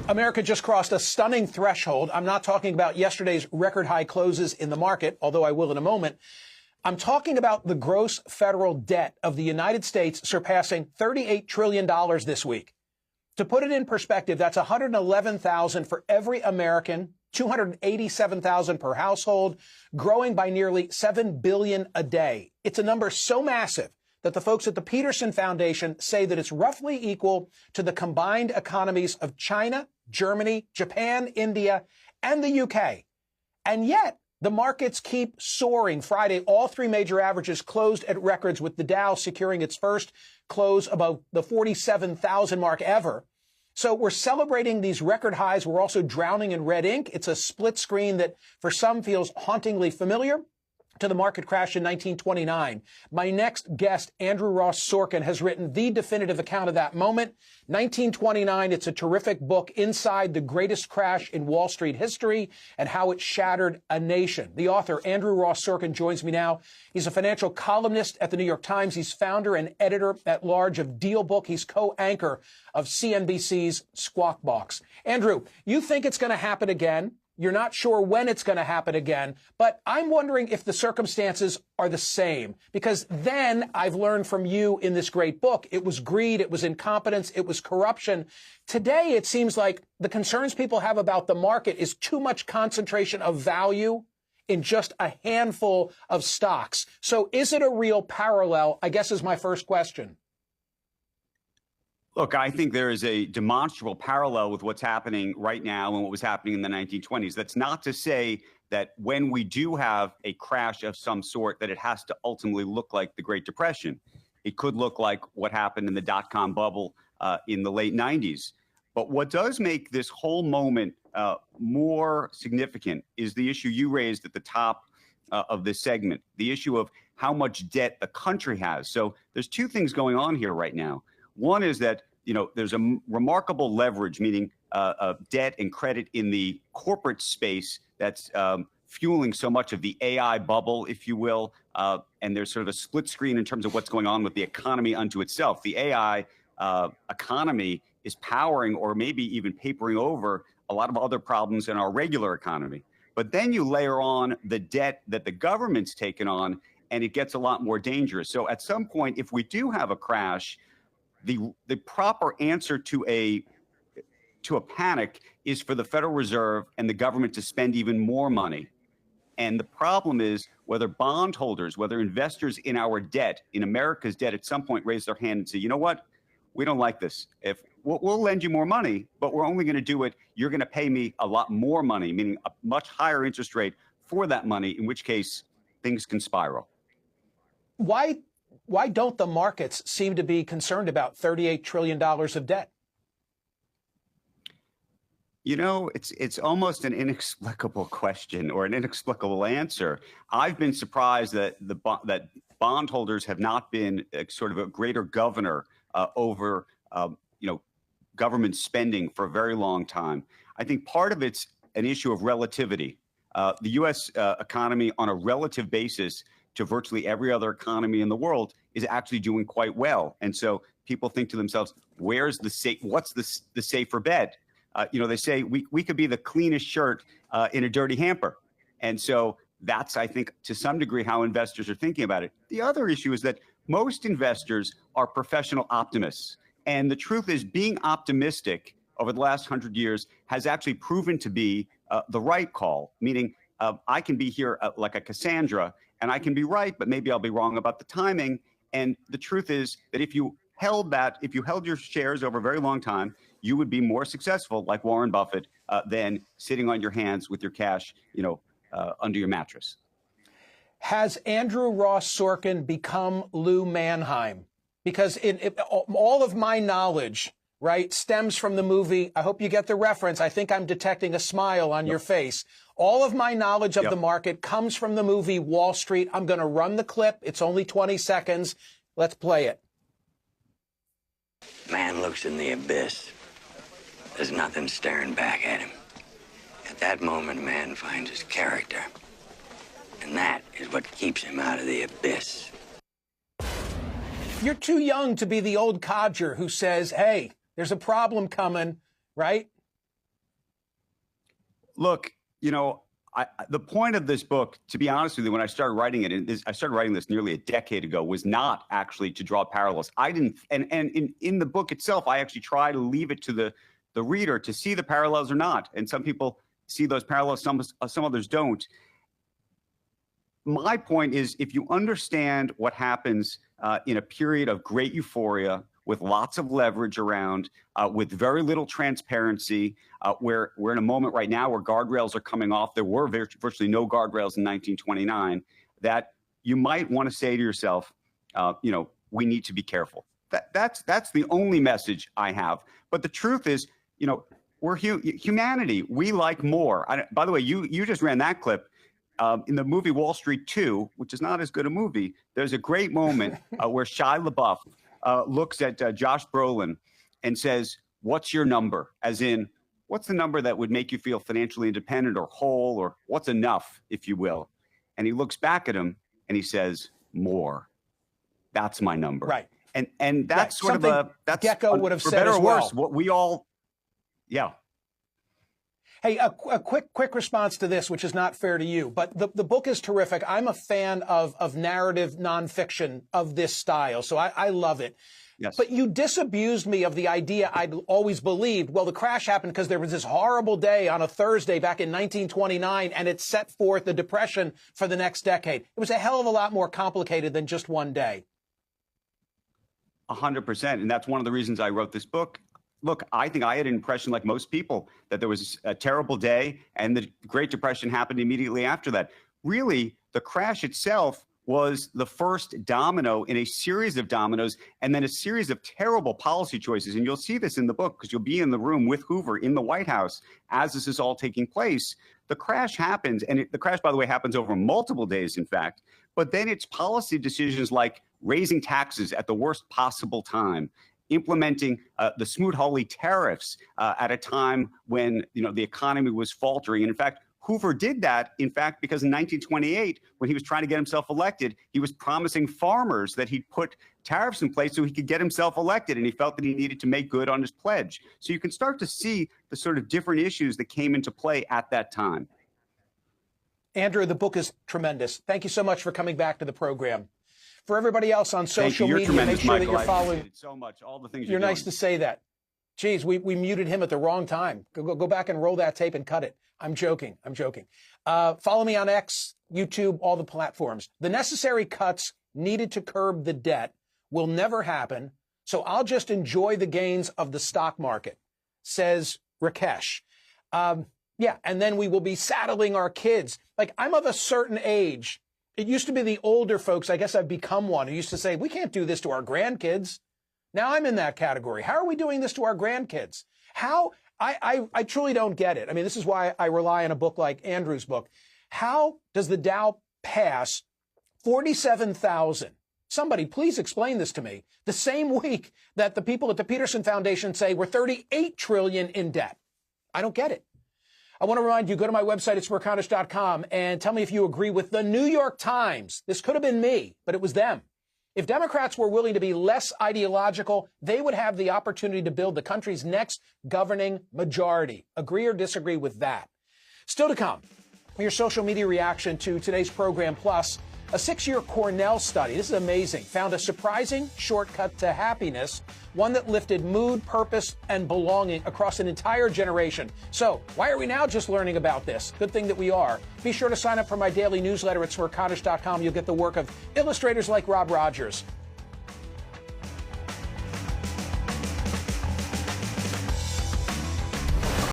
America just crossed a stunning threshold. I'm not talking about yesterday's record high closes in the market, although I will in a moment. I'm talking about the gross federal debt of the United States surpassing $38 trillion this week. To put it in perspective, that's $111,000 for every American, $287,000 per household, growing by nearly $7 billion a day. It's a number so massive that the folks at the Peterson Foundation say that it's roughly equal to the combined economies of China, Germany, Japan, India, and the UK. And yet, the markets keep soaring. Friday, all three major averages closed at records, with the Dow securing its first close above the 47,000 mark ever. So we're celebrating these record highs. We're also drowning in red ink. It's a split screen that for some feels hauntingly familiar to the market crash in 1929. My next guest, Andrew Ross Sorkin, has written the definitive account of that moment. 1929, it's a terrific book, Inside the Greatest Crash in Wall Street History and How It Shattered a Nation. The author, Andrew Ross Sorkin, joins me now. He's a financial columnist at the New York Times. He's founder and editor at large of Deal Book. He's co-anchor of CNBC's Squawk Box. Andrew, you think it's going to happen again? You're not sure when it's going to happen again, but I'm wondering if the circumstances are the same, because then I've learned from you in this great book, it was greed, it was incompetence, it was corruption. Today, it seems like the concerns people have about the market is too much concentration of value in just a handful of stocks. So is it a real parallel, I guess, is my first question. Look, I think there is a demonstrable parallel with what's happening right now and what was happening in the 1920s. That's not to say that when we do have a crash of some sort, that it has to ultimately look like the Great Depression. It could look like what happened in the dot-com bubble in the late 90s. But what does make this whole moment more significant is the issue you raised at the top of this segment, the issue of how much debt the country has. So there's two things going on here right now. One is that, there's a remarkable leverage, meaning debt and credit in the corporate space that's fueling so much of the AI bubble, if you will. And there's sort of a split screen in terms of what's going on with the economy unto itself. The AI economy is powering or maybe even papering over a lot of other problems in our regular economy. But then you layer on the debt that the government's taken on, and it gets a lot more dangerous. So at some point, if we do have a crash, the proper answer to a panic is for the Federal Reserve and the government to spend even more money. And the problem is whether bondholders, whether investors in our debt, in America's debt, at some point raise their hand and say, you know what, we don't like this. If we'll lend you more money, but we're only going to do it, you're going to pay me a lot more money, meaning a much higher interest rate for that money, in which case things can spiral. Why don't the markets seem to be concerned about $38 trillion of debt? It's almost an inexplicable question or an inexplicable answer. I've been surprised that that bondholders have not been sort of a greater governor over government spending for a very long time. I think part of it's an issue of relativity. The U.S. Economy, on a relative basis to virtually every other economy in the world, is actually doing quite well. And so people think to themselves, what's the safer bet? They say we could be the cleanest shirt in a dirty hamper. And so that's, I think, to some degree how investors are thinking about it. The other issue is that most investors are professional optimists. And the truth is, being optimistic over the last 100 years has actually proven to be the right call, meaning I can be here like a Cassandra, and I can be right, but maybe I'll be wrong about the timing. And the truth is that if you held your shares over a very long time, you would be more successful, like Warren Buffett, than sitting on your hands with your cash, under your mattress. Has Andrew Ross Sorkin become Lou Manheim? Because all of my knowledge, right, stems from the movie. I hope you get the reference. I think I'm detecting a smile on your face. All of my knowledge of the market comes from the movie Wall Street. I'm going to run the clip. It's only 20 seconds. Let's play it. Man looks in the abyss. There's nothing staring back at him. At that moment, man finds his character. And that is what keeps him out of the abyss. You're too young to be the old codger who says, hey, there's a problem coming, right? Look, the point of this book, to be honest with you, when I started writing it, I started writing this nearly a decade ago, was not actually to draw parallels. I didn't, and in the book itself, I actually try to leave it to the reader to see the parallels or not. And some people see those parallels, some others don't. My point is, if you understand what happens in a period of great euphoria, with lots of leverage around, with very little transparency, we're in a moment right now where guardrails are coming off. There were virtually no guardrails in 1929, that you might want to say to yourself, we need to be careful. That's the only message I have. But the truth is, we're humanity. We like more. By the way, you just ran that clip. In the movie Wall Street 2, which is not as good a movie, there's a great moment where Shia LaBeouf looks at Josh Brolin and says, "What's your number?" As in, what's the number that would make you feel financially independent or whole, or what's enough, if you will? And he looks back at him and he says, "More. That's my number." Right. And that's sort of that's Gecko would have for said better as or well. worse, what we all, yeah. Hey, a quick response to this, which is not fair to you, but the book is terrific. I'm a fan of narrative nonfiction of this style, so I love it. Yes. But you disabused me of the idea I'd always believed. Well, the crash happened because there was this horrible day on a Thursday back in 1929, and it set forth the Depression for the next decade. It was a hell of a lot more complicated than just one day. 100%. And that's one of the reasons I wrote this book. Look, I think I had an impression, like most people, that there was a terrible day and the Great Depression happened immediately after that. Really, the crash itself was the first domino in a series of dominoes, and then a series of terrible policy choices. And you'll see this in the book because you'll be in the room with Hoover in the White House as this is all taking place. The crash happens, and the crash, by the way, happens over multiple days, in fact. But then it's policy decisions like raising taxes at the worst possible time, implementing the Smoot-Hawley tariffs at a time when the economy was faltering. And in fact, Hoover did that, in fact, because in 1928, when he was trying to get himself elected, he was promising farmers that he'd put tariffs in place so he could get himself elected, and he felt that he needed to make good on his pledge. So you can start to see the sort of different issues that came into play at that time. Andrew, the book is tremendous. Thank you so much for coming back to the program. For everybody else on social media, make sure that you're following. So much, all the things you're nice to say that. Geez, we muted him at the wrong time. Go back and roll that tape and cut it. I'm joking. Follow me on X, YouTube, all the platforms. The necessary cuts needed to curb the debt will never happen, so I'll just enjoy the gains of the stock market, says Rakesh. Yeah, and then we will be saddling our kids. Like, I'm of a certain age. It used to be the older folks, I guess I've become one, who used to say, we can't do this to our grandkids. Now I'm in that category. How are we doing this to our grandkids? How? I truly don't get it. I mean, this is why I rely on a book like Andrew's book. How does the Dow pass 47,000? Somebody please explain this to me. The same week that the people at the Peterson Foundation say we're 38 trillion in debt. I don't get it. I want to remind you, go to my website at Smerconish.com and tell me if you agree with the New York Times. This could have been me, but it was them. If Democrats were willing to be less ideological, they would have the opportunity to build the country's next governing majority. Agree or disagree with that? Still to come, your social media reaction to today's program, plus a 6-year Cornell study, this is amazing, found a surprising shortcut to happiness, one that lifted mood, purpose, and belonging across an entire generation. So why are we now just learning about this? Good thing that we are. Be sure to sign up for my daily newsletter at Smerconish.com. You'll get the work of illustrators like Rob Rogers.